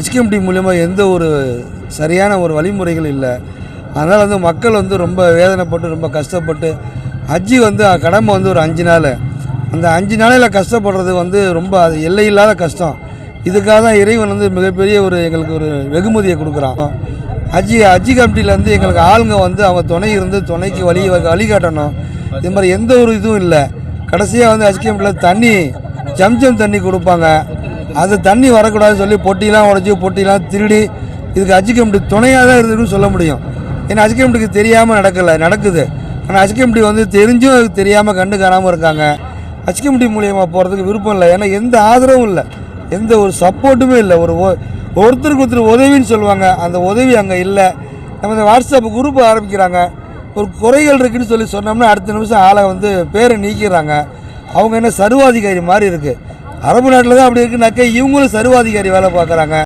HKMD மூலமாக எந்த ஒரு சரியான ஒரு வழிமுறைகள் இல்லை. அதனால் வந்து மக்கள் வந்து ரொம்ப வேதனைப்பட்டு ரொம்ப கஷ்டப்பட்டு ஹஜ்ஜி வந்து கடமை வந்து ஒரு 5 நாள், அந்த 5 நாளையில் கஷ்டப்படுறது வந்து ரொம்ப அது எல்லையில்லாத கஷ்டம். இதுக்காக தான் இறைவன் வந்து மிகப்பெரிய ஒரு எங்களுக்கு ஒரு வெகுமதியை கொடுக்குறான். ஹஜ்ஜி கமிட்டியிலேருந்து எங்களுக்கு ஆளுங்க வந்து அவங்க துணை இருந்து துணைக்கு வழிகாட்டணும். இது மாதிரி எந்த ஒரு இதுவும் இல்லை. கடைசியாக வந்து ஹஜ்ஜி கமிட்டியில் தண்ணி ஜம்ஜம் தண்ணி கொடுப்பாங்க. அது தண்ணி வரக்கூடாதுன்னு சொல்லி பொட்டிலாம் உடச்சி பொட்டிலாம் திருடி இதுக்கு ஹஜ்ஜி கமிட்டி துணையாக தான் இருக்குன்னு சொல்ல முடியும். ஏன்னா ஹஜ்ஜி கமிட்டிக்கு தெரியாமல் நடக்குது. ஆனால் ஹஜ்ஜி கமிட்டி வந்து தெரிஞ்சும் அதுக்கு தெரியாமல் கண்டு காணாமல் இருக்காங்க. ஹஜ்ஜி கமிட்டி மூலியமாக போகிறதுக்கு விருப்பம் இல்லை. ஏன்னா எந்த ஆதரவும் இல்லை, எந்த ஒரு சப்போர்ட்டுமே இல்லை. ஒருத்தருக்கு ஒருத்தர் உதவின்னு சொல்லுவாங்க, அந்த உதவி அங்கே இல்லை. நம்ம இந்த வாட்ஸ்அப் குரூப் ஆரம்பிக்கிறாங்க, ஒரு குறைகள் இருக்குதுன்னு சொல்லி சொன்னோம்னா அடுத்த நிமிஷம் ஆளை வந்து பேரை நீக்கிறாங்க. அவங்க என்ன சர்வாதிகாரி மாதிரி இருக்குது. அரபு நாட்டில் தான் அப்படி இருக்குனாக்க இவங்களும் சர்வாதிகாரி வேலை பார்க்குறாங்க.